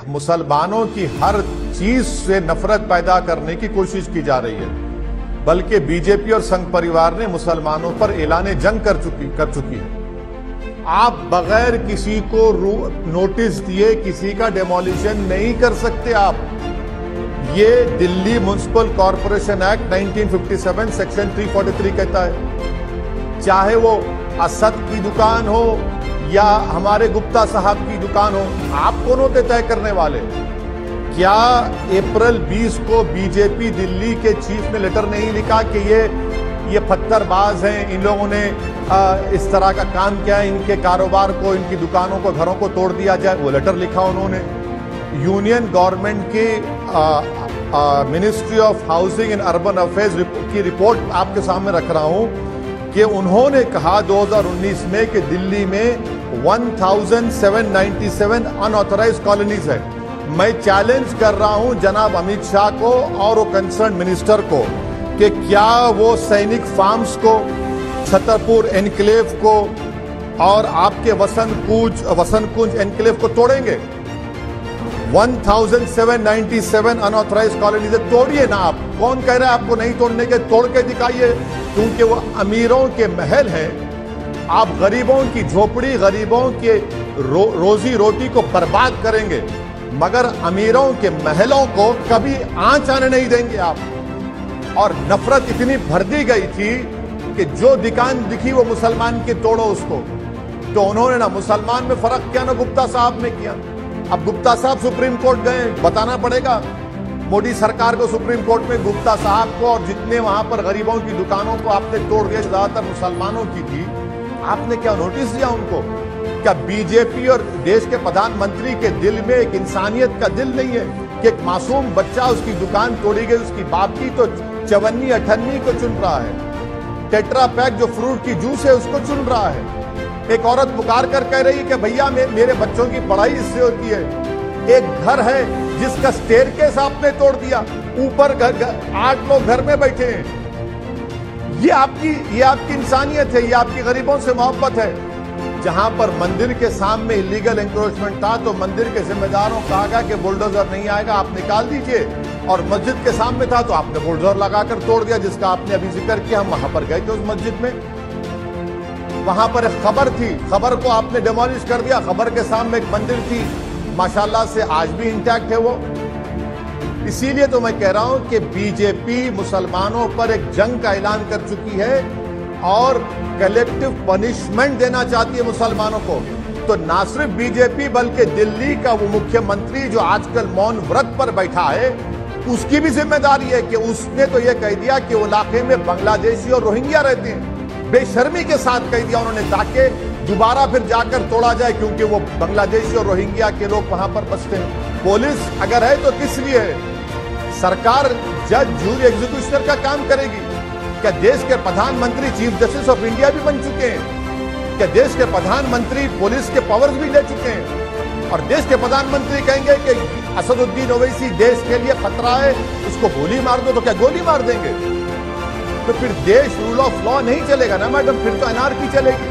मुसलमानों की हर चीज से नफरत पैदा करने की कोशिश की जा रही है, बल्कि बीजेपी और संघ परिवार ने मुसलमानों पर ऐलान जंग कर चुकी है। आप बगैर किसी को नोटिस दिए किसी का डेमोलिशन नहीं कर सकते। आप ये Delhi municipal corporation act 1957 section 343 कहता है, चाहे वो असद की दुकान हो या हमारे गुप्ता साहब की दुकान हो, आप कौन होते तय करने वाले? क्या अप्रैल 20 को बीजेपी दिल्ली के चीफ ने लेटर नहीं लिखा कि ये पत्थरबाज हैं, इन लोगों ने इस तरह का काम किया है, इनके कारोबार को, इनकी दुकानों को, घरों को तोड़ दिया जाए? वो लेटर लिखा उन्होंने। यूनियन गवर्नमेंट की ministry of housing and urban affairs की रिपोर्ट आपके सामने रख रहा हूं कि उन्होंने कहा 2019 में कि दिल्ली में 1797 अनऑथराइज्ड कॉलोनीज है। मैं चैलेंज कर रहा हूं जनाब अमित शाह को और वो कंसर्न मिनिस्टर को कि क्या वो सैनिक फार्म्स को, छतरपुर एनक्लेव को और आपके वसंत कुंज एनक्लेव को तोड़ेंगे? 1797 अनऑथराइज्ड कॉलोनीज तोड़िए ना। आप कौन कह रहा है आपको नहीं तोड़ने के? तोड़ के दिखाइए, क्योंकि वो अमीरों के महल हैं। आप गरीबों की झोपड़ी, गरीबों के रोजी रोटी को बर्बाद करेंगे, मगर अमीरों के महलों को कभी आंच आने नहीं देंगे आप। और नफरत इतनी भर दी गई थी कि जो दुकान दिखी वो मुसलमान की तोड़ो उसको। तो उन्होंने ना मुसलमान में फर्क किया ना गुप्ता साहब ने किया। अब गुप्ता साहब सुप्रीम कोर्ट गए, बताना पड़ेगा मोदी सरकार को सुप्रीम कोर्ट में गुप्ता साहब को और जितने वहां पर गरीबों की दुकानों को आपने तोड़ दिया, ज्यादातर मुसलमानों की थी, आपने क्या नोटिस दिया उनको? क्या बीजेपी और देश के प्रधानमंत्री के दिल में एक इंसानियत का दिल नहीं है कि एक मासूम बच्चा, उसकी दुकान तोड़ी गई, उसकी बाप की तो 54-58 को चुन रहा है, टेट्रा पैक जो फ्रूट की जूस है उसको चुन रहा है। एक औरत पुकार कर कह रही है कि भैया मेरे बच्चों की पढ़ाई इससे होती है। एक घर है जिसका स्टेयरकेस आपने तोड़ दिया, ऊपर 8 लोग घर में बैठे हैं। ये आपकी इंसानियत है, ये आपकी गरीबों से मोहब्बत है। जहां पर मंदिर के सामने इलीगल एंक्रोचमेंट था तो मंदिर के जिम्मेदारों को कहा गया कि बुलडोजर नहीं आएगा, आप निकाल दीजिए। और मस्जिद के सामने था तो आपने बुलडोजर लगाकर तोड़ दिया, जिसका आपने अभी जिक्र किया। हम वहां पर गए थे उस मस्जिद में, वहां पर एक खबर थी, खबर को आपने डिमोलिश कर दिया। खबर के सामने एक मंदिर थी, माशाल्लाह से आज भी इंटैक्ट है वो। इसीलिए तो मैं कह रहा हूं कि बीजेपी मुसलमानों पर एक जंग का ऐलान कर चुकी है और कलेक्टिव पनिशमेंट देना चाहती है मुसलमानों को। तो ना सिर्फ बीजेपी बल्कि दिल्ली का वो मुख्यमंत्री जो आजकल मौन व्रत पर बैठा है, उसकी भी जिम्मेदारी है कि उसने तो यह कह दिया कि वो इलाके में बांग्लादेशी और रोहिंग्या रहते हैं। बेशर्मी के साथ कह दिया उन्होंने, ताकि दोबारा फिर जाकर तोड़ा जाए, क्योंकि वो बांग्लादेशी और रोहिंग्या के लोग वहां पर बसते हैं। पुलिस अगर है तो किस लिए है? सरकार जज, जूरी, एग्जीक्यूशनर का काम करेगी क्या? देश के प्रधानमंत्री चीफ जस्टिस ऑफ इंडिया भी बन चुके हैं क्या? देश के प्रधानमंत्री पुलिस के पावर्स भी ले चुके हैं। और देश के प्रधानमंत्री कहेंगे कि असदुद्दीन ओवैसी देश के लिए खतरा है, उसको गोली मार दो, तो क्या गोली मार देंगे? तो फिर देश रूल ऑफ लॉ नहीं चलेगा ना मैडम, फिर तो अनार्की चलेगी।